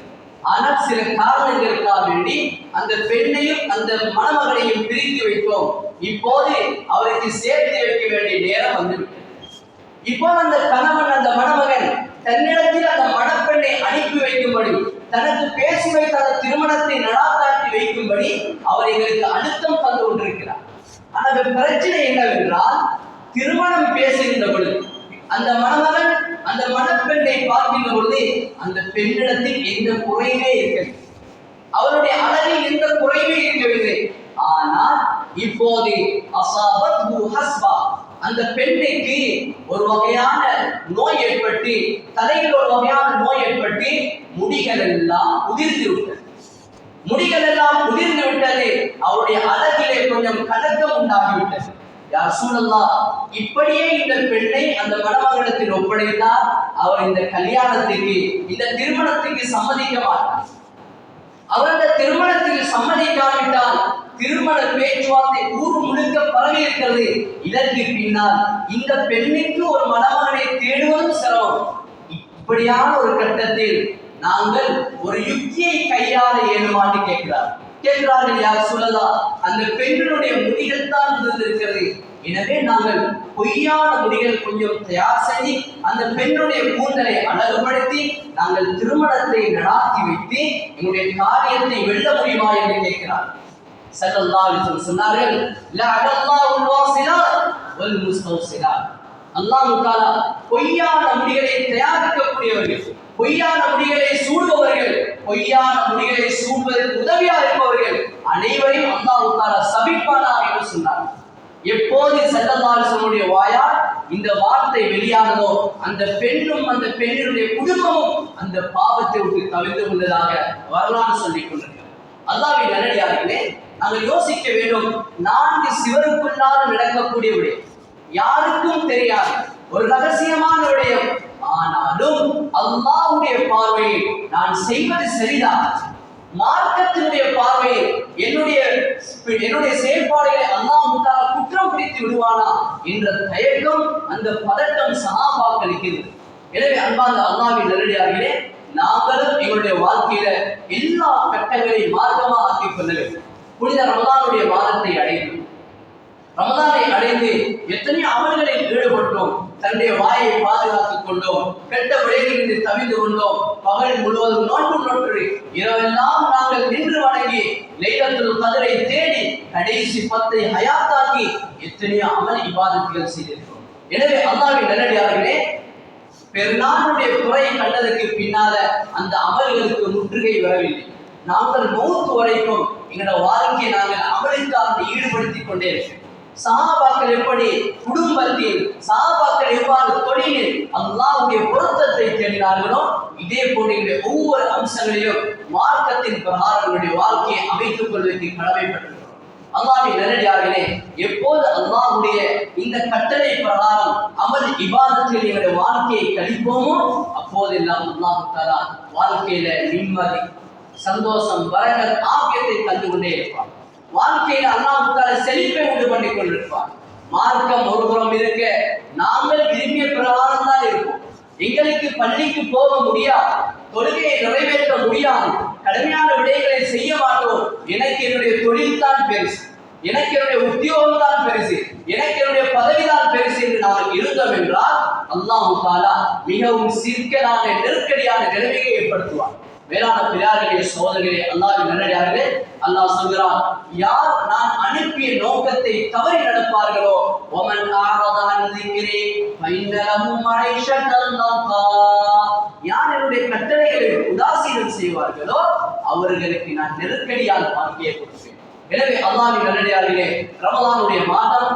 ஆனால் சில காரணங்களுக்காக வேண்டி அந்த பெண்ணையும் அந்த மணமகனையும் பிரித்து வைத்தோம். இப்போது அவருக்கு சேர்த்து வைக்க வேண்டிய நேரம் வந்துவிட்டது. இப்போது அந்த கணவன், அந்த மணமகன் தன்னிடத்தில் அந்த மணப்பெண்ணை அனுப்பி வைக்கும்படி, தனக்கு பேசி வைத்த அந்த திருமணத்தை நடாத்தாட்டி வைக்கும்படி அவர் எங்களுக்கு அழுத்தம் தந்து கொண்டிருக்கிறார். ஆனால் பிரச்சனை என்னவென்றால், திருமணம் பேசுகின்ற பொழுது அந்த மணமகன் அந்த மணப்பெண்ணை பார்க்கின்ற பொழுது அந்த பெண்ணிடத்தில் எந்த குறைவே இருக்கவில்லை, அவருடைய அழகில் எந்த குறைவே இருக்கவில்லை. ஆனால் இப்போது அஸாபத்ஹு ஹஸ்பா, அந்த பெண்ணுக்கு ஒரு வகையான நோய் ஏற்பட்டு, தலையில் ஒரு வகையான நோய் ஏற்பட்டு முடிகள் எல்லாம் உதிர்ந்து விட்டது. முடிகள் எல்லாம் உதிர்ந்து விட்டது. அவருடைய அழகிலே கொஞ்சம் கலக்கம் உண்டாகிவிட்டது. யா ரசூலல்லாஹ், இப்படியே இந்த பெண்ணை அந்த மணமகனிடத்தில் ஒப்படைத்தால் அவர் இந்த கல்யாணத்துக்கு, இந்த திருமணத்துக்கு சம்மதிக்க மாட்டார். அவர் அந்த திருமணத்தில் சம்மதிக்காவிட்டால் திருமண பேச்சுவார்த்தை ஊர் முழுக்க பரவி இருக்கிறது. இதற்கு பின்னால் இந்த பெண்ணுக்கு ஒரு மணமகனை தேடுவதும் சிரமம். இப்படியான ஒரு கட்டத்தில் நாங்கள் ஒரு யுக்தியை கையாள ஏழுமான்னு கேட்கிறார்கள். யார் சொல்லலாம், அந்த பெண்களுடைய முடிகள் தான் இருந்திருக்கிறது. எனவே நாங்கள் பொய்யான முடிகள் கொஞ்சம் தயார் செய்து அந்த பெண்ணுடைய கூந்தலை அழகுபடுத்தி நாங்கள் திருமணத்தை நடாத்தி வைத்து எங்களுடைய காரியத்தை வெல்ல முடியுமா என்று கேட்கிறார். ஸல்லல்லாஹு அலைஹி வஸல்லம் சொன்னார்கள், லஅனல்லாஹுல் வாஸிலாத் வல் முஸ்தௌஸிலாத். அல்லாஹ் தஆலா பொய்யான முடிகளை தயாரிக்கக்கூடியவர்கள், பொய்யான முடிகளை சூடுபவர்கள், பொய்யான முடிகளை சூடுவதற்கு உதவியாக இருப்பவர்கள் அனைவரையும் அல்லாஹ் தஆலா சபிப்பானாக என்று சொன்னார். எப்போது ஸல்லல்லாஹு அலைஹி வஸல்லம் வாயால் இந்த வார்த்தை வெளியானதோ அந்த பெண்ணும் அந்த பெண்ணினுடைய குடும்பமும் அந்த பாவத்தை விட்டு தவிர்த்து கொண்டதாக வரலாறு சொல்லிக் கொண்டிருக்கிறார். அல்லாஹ்வின் நல்லடியார்களே, நாங்கள் யோசிக்க வேண்டும். 4 சிவருக்குள்ளாக நடக்கக்கூடிய விடயம், யாருக்கும் தெரியாது, ஒரு ரகசியமான விடயம். ஆனாலும் அல்லாஹ்வுடைய பார்வையில் நான் செய்வது சரிதான், மார்க்கத்தினுடைய பார்வையில் என்னுடைய செயல்பாடுகளை அல்லாஹ் தஆலா குற்றம் பிடித்து விடுவானா என்ற தயக்கம், அந்த பதட்டம் சஹாபாக்களுக்கு இருக்கிறது. எனவே அன்பார்ந்த அல்லாஹ்வின் நல்லடியார்களே, நாங்களும் எங்களுடைய வாழ்க்கையில எல்லா கட்டங்களையும் மார்க்கமா ஆக்கிக் கொள்ள வேண்டும். புனித ரமலானுடைய மாதத்தை அடைந்து ரமலானை அடைந்து எத்தனையோ அமல்களில் ஈடுபட்டோம். தன்னுடைய வாயை பாதுகாத்துக் கொண்டோம், கெட்ட விளைவிலிருந்து தவிர்த்து கொண்டோம், பகல் முழுவதும் நோன்பு நோற்று இரவெல்லாம் நாங்கள் நின்று வணங்கி லைலத்துல் கத்ரை தேடி கடைசி 10 ஹயாத்தாக்கி எத்தனையோ அமல் இபாதத்துகள் செய்திருக்கிறோம். எனவே அல்லாஹ்வின் நல்லடியார்களே, பெருநாளுடைய குறை கண்டதற்கு பின்னால அந்த அமல்களுக்கு முற்றுகை வரவில்லை. நாங்கள் மௌத் வரைக்கும் எங்களோட வாழ்க்கையை நாங்கள் அமலுக்காக ஈடுபடுத்திக் கொண்டே இருக்கிறோம். சஹாபாக்கள் எப்படி குடும்பத்தில், சஹாபாக்கள் எவ்வாறு தொழிலில் அல்லாஹ்வுடைய பொருத்தத்தை தேடினார்களோ, இதே போன்ற ஒவ்வொரு அம்சங்களிலும் மார்க்கத்தின் பிரகாரங்களுடைய வாழ்க்கையை அமைத்துக் கொள்வதற்கு கடமைப்பட்டிருக்கிறோம். அல்லாஹ்வின் நல்லடியார்களே, எப்போது அல்லாஹ்வுடைய இந்த கட்டளை பிரகாரம் அமல் இபாதத்தில் எங்களுடைய வாழ்க்கையை கழிப்போமோ அப்போதெல்லாம் அல்லாஹ் தஆலா வாழ்க்கையில நிம்மதி, சந்தோஷம், பரக்கத், ஆஃபியத்தை தந்து கொண்டே இருப்பார். வாழ்க்கையில் அல்லாஹ் தஆலா செழிப்பை உண்டு பண்ணி கொண்டிருப்பார். மார்க்கம் ஒரு புறம் இருக்க, நாங்கள் விரும்பிய பிரகாரம் தான் இருப்போம். எங்களுக்கு பள்ளிக்கு போக முடியாது, தொழுகையை நிறைவேற்ற முடியாது, கடுமையான விடயங்களை செய்ய மாட்டோம். எனக்கு என்னுடைய தொழில் தான் பெருசு, எனக்கு என்னுடைய உத்தியோகம் தான் பெருசு, எனக்கு என்னுடைய பதவி தான் பெருசு என்று நாங்கள் இருந்தோம் என்றால் அல்லாஹ் தஆலா மிகவும் சிக்கலான நெருக்கடியான நிலைமையை ஏற்படுத்துவார். வேளாண் பிள்ளையார்களே, சோதர்களே, அல்லாஹ்வின் நல்லடியார்களே, அல்லாஹ் சொல்கிறான், யார் நான் அனுப்பிய நோக்கத்தை தவறி நடப்பார்களோ, வமன் ஆரத அன் ذிக்ரி ஃபைன்ன லஹு மஈஷத்தன் தன்கா, யார் என்னுடைய கட்டளைகளை உதாசீனம் செய்வார்களோ அவர்களுக்கு நான் நெருக்கடியால் வாழ்க்கையை கொடுப்பேன். எனவே அல்லாஹ்வின் நல்லடியார்களே, ரமலானுடைய மாதம்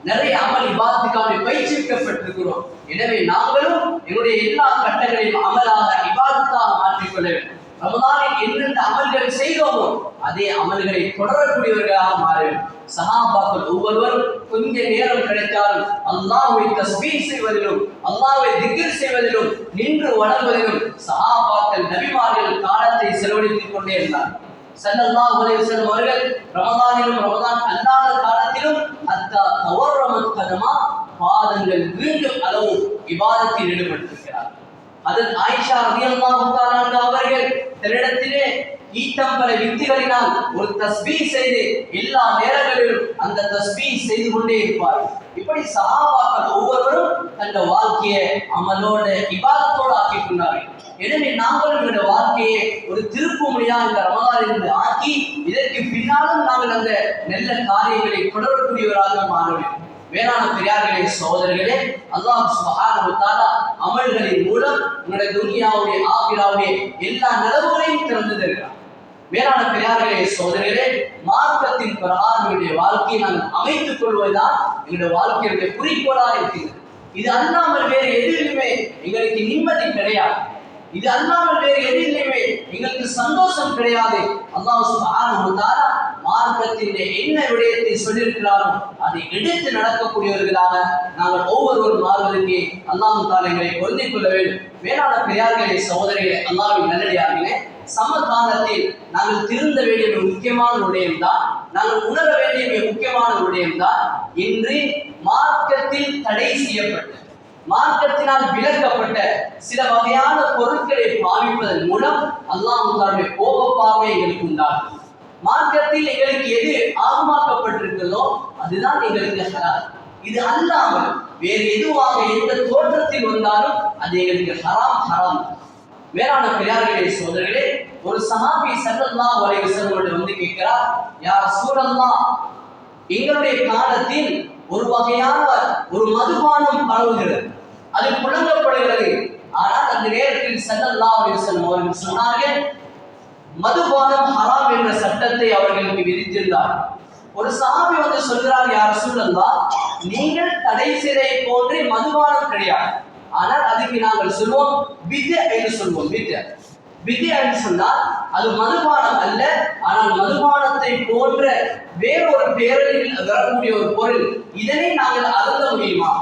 நிறைய அமல் இபாதத்துக்காக பயிற்சிக்கப்பட்டிருக்கிறோம். எனவே நாங்களும் எங்களுடைய எல்லா கட்டங்களையும் அமலாக இபாதத்தாக மாற்றிக்கொள்ள வேண்டும். ரமலானில் என்னென்ன அமல்கள் செய்தோமோ அதே அமல்களை தொடரக்கூடியவர்களாக மாற வேண்டும். சஹாபாக்கள் ஒவ்வொருவரும் கொஞ்ச நேரம் கிடைத்தாலும் அல்லாஹ்வை தஸ்பீஹ் செய்வதிலும், அல்லாஹ்வை திக்ர் செய்வதிலும், நின்று வணங்குவதிலும் சஹாபாக்கள் நபிமார்கள் காலத்தை செலவழித்துக் கொண்டே இருந்தார்கள். ஸல்லல்லாஹு அலைஹி வஸல்லம் அவர்கள் ரமலானிலும் ரமலான் அல்லாத காலத்திலும் அத்தா தவர்ரமத் கதமா, பாதங்கள் மீண்டும் அளவு இபாதத்தில் ஈடுபட்டிருக்கிறார். அதன் ஆயிஷா ரலியல்லாஹு தஆலா அன்ஹா அவர்கள் தன்னிடத்திலே ஈட்டம்பல வித்துகளினால் ஒரு தஸ்பீஹ் செய்து எல்லா நேரங்களிலும் அந்த தஸ்பீஹ் செய்து கொண்டே இருப்பார். இப்படி சஹாபாக்கள் ஒவ்வொருவரும் தங்கள் வாழ்க்கையை அமலோட இபாதத்தோடு ஆக்கிக் கொண்டார்கள். எனவே நாங்களும் எங்களுடைய வாழ்க்கையை ஒரு திருப்பு முறையா இந்த ரமலானிலிருந்து ஆக்கி இதற்கு பின்னாலும் நாங்கள் அந்த நல்ல காரியங்களை தொடரக்கூடியவராக மாற வேண்டும். வேளாண் பெரியார்களே, சகோதரர்களே, அல்லாஹ் சுப்ஹானஹு வ தஆலா அமல்களின் மூலம் உங்களுடைய துனியாவுடைய ஆகிராவுடைய எல்லா நலவுகளையும் திறந்து தருகிறார். வேளாண் பெரியார்களே, சகோதரர்களே, மார்க்கத்தின் பிரகாரமுடைய வாழ்க்கையை நாங்கள் அமைத்துக் கொள்வதுதான் எங்களுடைய வாழ்க்கையுடைய குறிக்கோளாக இருக்கிறது. இது அல்லாமல் வேறு எதிலுமே எங்களுக்கு நிம்மதி கிடையாது. இது அல்லாமல் வேறு எதிலுமே எங்களுக்கு சந்தோஷம் கிடையாது. அல்லாஹ் சுப்ஹானஹு வ தஆலா மார்க்கத்தின் என்ன விடயத்தை சொல்லியிருக்கிறாரோ அதை எடுத்து நடக்கக்கூடியவர்களாக நாங்கள் ஒவ்வொருவரும் மாறுவதற்கு அல்லாஹ் தஆலா எங்களை பொருந்திக் கொள்ள வேண்டும். வேளாண் பெரியார்களே, சகோதரிகளே, அல்லாஹ்வின் நல்லடியார்களே, சமகாலத்தில் நாங்கள் திருந்த வேண்டிய ஒரு முக்கியமான விடயம்தான், நாங்கள் உணர வேண்டிய முக்கியமான விடயம்தான், இன்று மார்க்கத்தில் தடை செய்யப்பட்ட, மார்க்கத்தினால் விலக்கப்பட்ட சில வகையான பொருட்களை பாவிப்பதன் மூலம் அல்லாஹ் தஆலாவுடைய கோப பார்வை எங்களுக்கு உண்டாகும். மார்க்கத்தில் எங்களுக்கு எது ஆகமாக்கப்பட்டிருக்கிறதோ அதுதான் எங்களுக்கு ஹலால். இது அல்லாமல் வேறு எதுவாக எந்த தோற்றத்தில் வந்தாலும் அது எங்களுக்கு ஹராம். வேளாண் பெரியார்களே, சோதரர்களே, ஒரு சஹாபி ஸல்லல்லாஹு அலைஹி வஸல்லம் வந்து கேட்கிறார், யா ரசூலல்லாஹ், எங்களுடைய காலத்தில் ஒரு வகையான ஒரு மதுபானம் பரவுகிறது, அது புழங்கப்படுகிறது. ஆனால் அந்த நேரத்தில் ஸல்லல்லாஹு அலைஹி வஸல்லம் அவர்கள் சொன்னார்கள், மதுபானம் ஹராம் என்ற சட்டத்தை அவர்களுக்கு விதித்திருந்தார். ஒரு சஹாபி வந்து சொல்கிறார், யா ரசூலல்லாஹ், நீங்கள் தடை செய்ததை போன்றே மதுபானம் கிடையாது, ஆனால் அதுக்கு நாங்கள் சொல்வோம் பித்அ என்று சொல்வோம். பித்அ என்று சொன்னால் அது மதுபானம் அல்ல, ஆனால் மதுபானத்தை போன்ற வேறொரு பெயரில் வரக்கூடிய ஒரு பொருள். இதனை நாங்கள் அருந்த முடியுமா?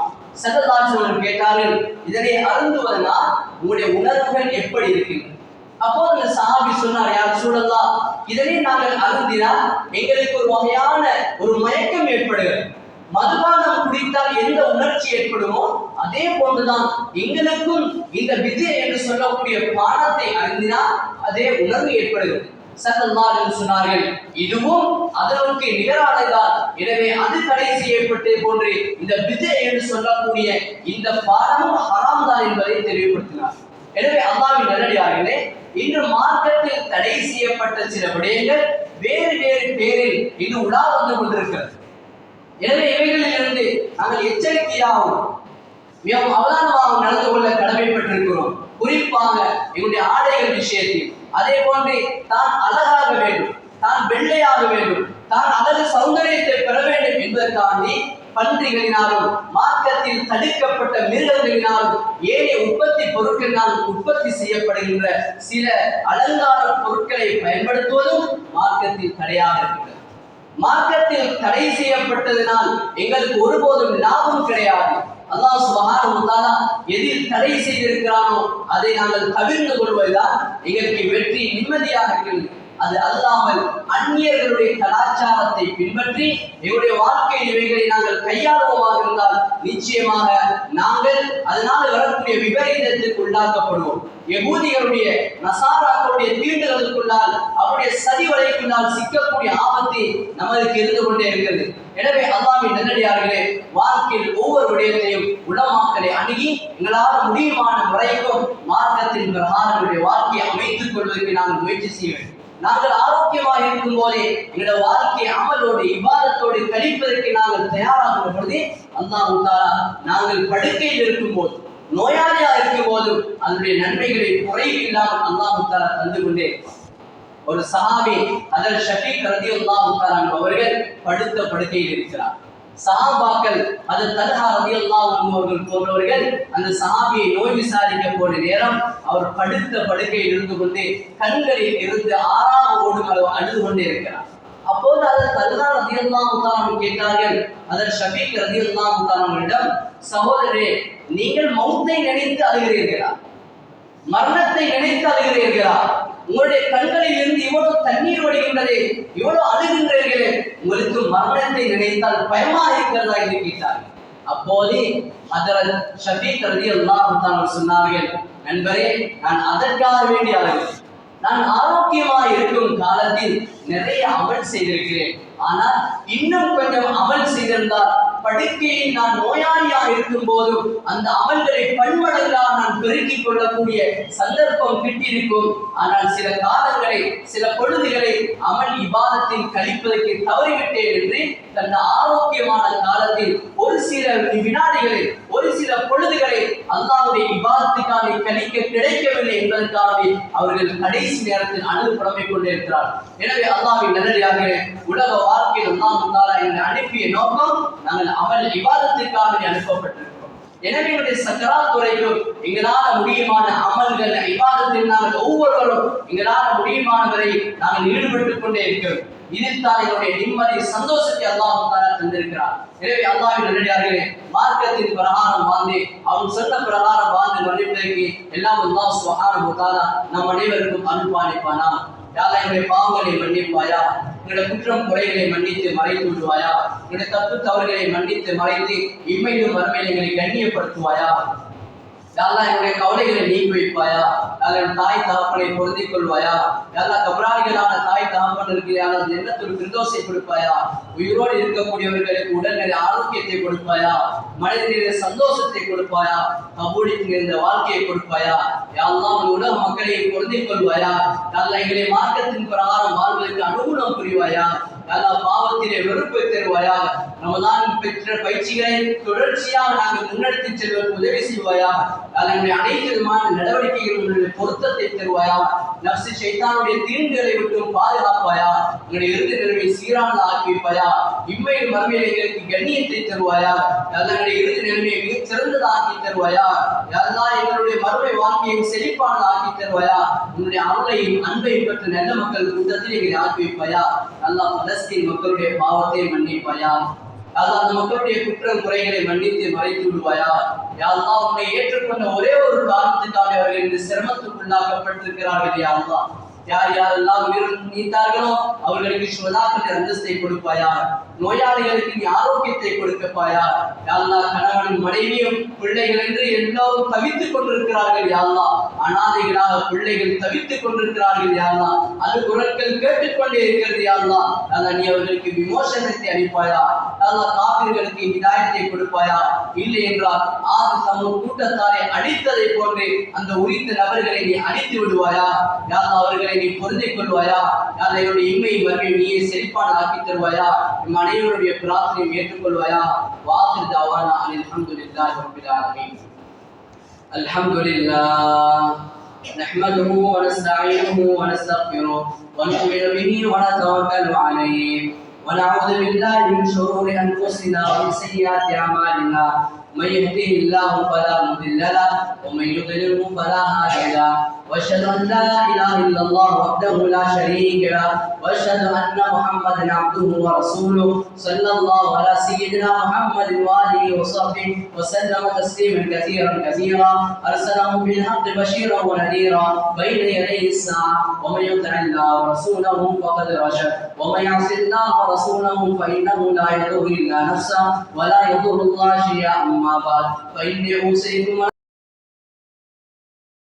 ஸல்லல்லாஹு அலைஹி வஸல்லம் கேட்டார்கள், இதனை அருந்துவதனால் உங்களுடைய உணர்வுகள் எப்படி இருக்கின்றன? அப்போது அந்த சஹாபி சொன்னார், யா ரசூலல்லாஹ், இதனை நாங்கள் அருந்தினால் எங்களுக்கு ஒரு வகையான ஒரு மயக்கம் ஏற்படுகிறது. மதுபானம் குடித்தால் எந்த உணர்ச்சி ஏற்படுமோ அதே போன்றுதான் எங்களுக்கும் இந்த விதை என்று சொல்லக்கூடிய பானத்தை அறிந்தினால் அதே உணர்வு ஏற்படுகிறது. ஸல்லல்லாஹு அலைஹி சொன்னார்கள், இதுவும் அதற்கு நிகரானதுதான். எனவே அது தடை செய்யப்பட்டு போன்று இந்த விதை என்று சொல்லக்கூடிய இந்த பானமும் ஹராம் தான் என்பதை தெளிவுபடுத்தினார். எனவே அல்லாஹ்வின் நல்லடியார்களே, இன்று மார்க்கத்தில் தடை செய்யப்பட்ட சில விடயங்கள் வேறு வேறு பேரில் இது உலா வந்து கொண்டிருக்கிறது. எனவே இவைகளிலிருந்து நாங்கள் எச்சரிக்கையாகவும் மிகவும் அவதானமாக நடந்து கொள்ள கடமைப்பட்டிருக்கிறோம். குறிப்பாக எங்களுடைய ஆடைகள் விஷயத்தில் அதே போன்று தான் அழகாக வேண்டும், தான் வெள்ளையாக வேண்டும், தான் அழகு சௌந்தரியத்தை பெற வேண்டும் என்பதற்காண்டி பன்றிகளினாலும் மார்க்கத்தில் தடுக்கப்பட்ட மிருகங்களினாலும் ஏனைய உற்பத்தி பொருட்களினாலும் உற்பத்தி செய்யப்படுகின்ற சில அலங்கார பொருட்களை பயன்படுத்துவதும் மார்க்கத்தில் தடையாக இருக்கிறது. மார்க்கத்தில் தடை செய்யப்பட்டதனால் எங்களுக்கு ஒருபோதும் லாபம் கிடையாது. அல்லாஹ் சுப்ஹானஹு வ தஆலா எதில் தடை செய்திருக்கிறானோ அதை நாங்கள் தவிர்த்து கொள்வதுதான் எங்களுக்கு வெற்றி, நிம்மதியாக இருக்கிறது. அது அல்லாமல் அந்நியர்களுடைய கலாச்சாரத்தை பின்பற்றி எங்களுடைய வாழ்க்கை இவைகளை நாங்கள் கையாளுவோமாக இருந்தால் நிச்சயமாக நாங்கள் அதனால் வரக்கூடிய விபரீதத்திற்கு உள்ளாக்கப்படுவோம். யகூதிகளுடைய நசாராக்களுடைய தீண்டுகளுக்குள்ளால் அவருடைய சதி வலைக்குள்ளால் சிக்கக்கூடிய ஆபத்து நமக்கு இருந்து கொண்டே இருக்கிறது. எனவே அல்லாஹ்வின் நல்லடியார்களே, வாழ்க்கையில் ஒவ்வொரு விடயத்தையும் உலமாக்களை அணுகி எங்களால் முடியுமான முறைக்கும் மார்க்கத்தின் பிரகாரங்களுடைய வாழ்க்கையை அமைத்துக் கொள்வதற்கு நாங்கள் முயற்சி செய்ய வேண்டும். நாங்கள் ஆரோக்கியமாக இருக்கும் போதே எங்களுடைய வாழ்க்கை அமலோடு இபாதத்தோடு கழிப்பதற்கு நாங்கள் தயாராகும் பொழுது அல்லாஹ் தஆலா நாங்கள் படுக்கையில் இருக்கும் போது, நோயாளியாக இருக்கும் போதும் அதனுடைய நன்மைகளை குறைவு இல்லாமல் அல்லாஹ் தஆலா தந்து கொண்டே இருப்பார். ஒரு சஹாபி ஹஜ்ரத் ஷஃபீக் ரலியல்லாஹு தஆலா அவர்கள் படுத்த படுக்கையில் இருக்கிறார். சஹாபாக்கள் ஹஜ்ரத் தல்ஹா ரலியல்லாஹு அன்ஹு அவர்கள் போன்றவர்கள் அந்த சஹாபியை நோய் விசாரிக்க போன நேரம் அவர் படுத்த படுக்கையில் இருந்து கொண்டு கண்களில் இருந்து ஆறாக ஓடும் அளவு அழுது கொண்டே இருக்கிறார். அப்போது ஹஜ்ரத் தல்ஹா ரலியல்லாஹு தஆலா கேட்டார்கள், ஹஜ்ரத் ஷஃபீக் ரலியல்லாஹு தஆலாவிடம், சகோதரரே, நீங்கள் மௌத்தை நினைத்து அழுகிறீர்களா? மரணத்தை நினைத்து அழுகிறீர்களா? உங்களுடைய கண்களில் இருந்து இவ்வளவு தண்ணீர் வடிகின்றது, இவ்வளவு அழுகின்றீர்களே, உங்களுக்கு மரணத்தை நினைத்தால் பயமா இருக்கிறதா என்று கேட்டார்கள். அப்போது ஹஜ்ரத் ஷஃபீக் ரலியல்லாஹு தஆலா சொன்னார்கள், நண்பரே, நான் அதற்காக வேண்டி அழுகிறேன். நான் ஆரோக்கியமாக இருக்கும் காலத்தில் நிறைய அமல் செய்திருக்கிறேன். ஆனால் இன்னும் கொஞ்சம் அமல் செய்திருந்தால் படுக்கையில் நான் நோயாளியாக இருக்கும் போதும் அந்த அமல்களை பன்மடங்காக நான் பெருக்கிக் கொள்ளக்கூடிய சந்தர்ப்பம் கிட்டிருக்கும். ஆனால் சில காலங்களை, சில பொழுதுகளை அமல் இபாதத்தில் கழிப்பதற்கு தவறிவிட்டேன் என்று தன் ஆரோக்கியமான காலத்தில் ஒரு சில வினாடிகளை, ஒரு சில பொழுதுகளை அல்லாஹ்வுடைய இபாதத்துக்காக கழிக்க கிடைக்கவில்லை என்பதற்காக அவர்கள் கடைசி நேரத்தில் அழுது புலம்பிக் கொண்டே இருக்கிறார். எனவே அல்லாஹ்வின் நல்லடியார்களே, உலக வாழ்க்கையில் அல்லாஹ் தஆலா எங்களை அனுப்பிய நோக்கம் நாங்கள் அமல் இபாதத்துக்காக அனுப்பப்பட்டிருக்கிறோம். எனவே என்னுடைய சக்கராத் துறைக்கும் எங்களால் முடியுமான அமல்கள் இபாதத்தில் நாங்கள் ஒவ்வொருவரும் எங்களால் முடியுமானவரை நாங்கள் ஈடுபட்டுக் கொண்டே இருக்கிறோம். இதில் தான் என்னுடைய நிம்மதி, சந்தோஷத்தை அல்லாஹ் தஆலா தந்திருக்கிறார். எனவே அல்லாஹ்வின் நல்லடியார்களே, மார்க்கத்தின் பிரகாரம் வாழ்ந்து அவன் சொன்ன பிரகாரம் வாழ்ந்து மன்னிப்பதற்கு எல்லாம் அல்லாஹ் சுப்ஹானஹு வ தஆலா நம் அனைவருக்கும் அருள் பாலிப்பானா. யா அல்லாஹ், எங்களுடைய பாவங்களை மன்னிப்பாயா, எங்களுடைய குற்றம் குறைகளை மன்னித்து மறைத்து விடுவாயா, எங்களுடைய தப்பு தவறுகளை மன்னித்து மறைத்து இம்மையிலும் மறுமையிலும் எங்களை கண்ணியப்படுத்துவாயா. யா அல்லாஹ், எங்களுடைய கவலைகளை நீக்கி வைப்பாயா. யா அல்லாஹ், தாய் தகப்பனை பொருந்திக் கொள்வாயா. யா அல்லாஹ், கபராளிகளான தாய் தகப்பனருக்கு யா அல்லாஹ் ஜன்னத்துல் ஃபிர்தௌஸை கொடுப்பாயா. உயிரோடு இருக்கக்கூடியவர்களுக்கு உடல்நிலை ஆரோக்கியத்தை கொடுப்பாயா. மனதிலே சந்தோஷத்தை கொடுப்பாயா. கபூலிக்கு இருந்த வாழ்க்கையை கொடுப்பாயா. யா அல்லாஹ், உலக மக்களை பொருந்திக் கொள்வாயா. யா அல்லாஹ், எங்களை மார்க்கத்தின் பிரகாரம் வாழ்வதற்கு அனுகூலம் புரிவாயா. யா அல்லாஹ், பாவத்திலே வெறுப்பை தருவாயா. ரமலான் பெற்ற பயிற்சிகளை தொடர்ச்சியாக நாங்கள் முன்னெடுத்து செல்வதற்கு உதவி செய்வாயா. அதனுடைய அனைத்து விதமான நடவடிக்கைகளுடைய பொருத்தத்தை தருவாயா. நப்சு ஷைத்தானுடைய தீங்குகளை விட்டு பாதுகாப்பாயா. எங்களுடைய இறுதி நிலைமை சீரானதாக ஆக்கி வைப்பாயா. இம்மையில் மறுமையில் எங்களுக்கு கண்ணியத்தை தருவாயா. அதனுடைய இறுதி நிலைமையை மிகச் சிறந்ததாக ஆக்கி தருவாயா. அல்லாஹ், எங்களுடைய மறுமை வாழ்க்கையை செழிப்பானதாக ஆக்கி தருவாயா. உன்னுடைய அருளையும் அன்பையும் பெற்ற நல்ல மக்கள் கூட்டத்தில் எங்களை ஆக்கி வைப்பாயா. அல்லாஹ், பலஸ்தீன் மக்களுடைய பாவத்தை மன்னிப்பாயா. அல்லாஹ், அந்த மக்களுடைய குற்றம் குறைகளை மன்னித்து மறைத்து விடுவாயா. யா அல்லாஹ், உன்னை ஏற்றுக்கொண்ட ஒரே ஒரு காரணத்துக்காக அவர்கள் இந்த சிரமத்துக்குள்ளாக்கப்பட்டிருக்கிறார்கள். யா அல்லாஹ், யார் யாரெல்லாம் உயிர் நீத்தார்களோ அவர்களுக்கு ஷுஹதாக்கள் அந்தஸ்தை கொடுப்பாயா. நோயாளிகளுக்கு நீ ஆரோக்கியத்தை கொடுக்கப்பாயா. யா அல்லாஹ் கணவனும் மனைவியும் பிள்ளைகள் என்று எல்லோரும் தவித்துக் கொண்டிருக்கிறார்கள். யா அல்லாஹ் அனாதைகளாக பிள்ளைகள் தவித்துக் கொண்டிருக்கிறார்கள். யா அல்லாஹ் அது குரல்கள் கேட்டுக்கொண்டே இருக்கிறது. யா அல்லாஹ் நீ அவர்களுக்கு விமோசனத்தை அளிப்பாயா. யா அல்லாஹ் காபிர்களுக்கு ஹிதாயத்தை கொடுப்பாயா. இல்லை என்றால் ஆறு சமூக கூட்டத்தாரை அழித்ததை போன்று அந்த உரித்த நபர்களை நீ அழித்து விடுவாயா. யா அல்லாஹ் அவர்களை நீ பொருந்திக் கொள்வாயா. யா அல்லாஹ் என்னுடைய இம்மை வரை நீயே செழிப்பான ஆக்கி தருவாயா. என் அனைவருடைய பிரார்த்தனையை ஏற்றுக்கொள்வாயா. வாஹிர் தஅவானா அல்ஹம்துலில்லாஹி ரப்பில் ஆலமீன். அல்ஹம்துலில்லாஹ் நஹ்மதுஹு வ நஸ்தஈனுஹு வ நஸ்தக்ஃபிருஹு வ நு'மினு பிஹி வ நதவக்கலு அலைஹி வ நஅஊது பில்லாஹி மின் ஷுரூரி அன்ஃபுஸினா வ மின் ஸய்யிஆத்தி அமாலினா. من يهده الله فلا مضل له ومن يضلله فلا هادي له واشهد ان لا اله الا الله وحده لا شريك له واشهد ان محمدا عبده ورسوله صلى الله على سيدنا محمد واله وصحبه وسلم تسليما كثيرا ارسله بالحق بشيرا ونذيرا بين يدي الساعه ومن يطع الله ورسوله فقد رشد ومن يعص الله ورسوله فانه لا يضر الا نفسه ولا يضر الله شيئا. أما بعد فإني أوصيكم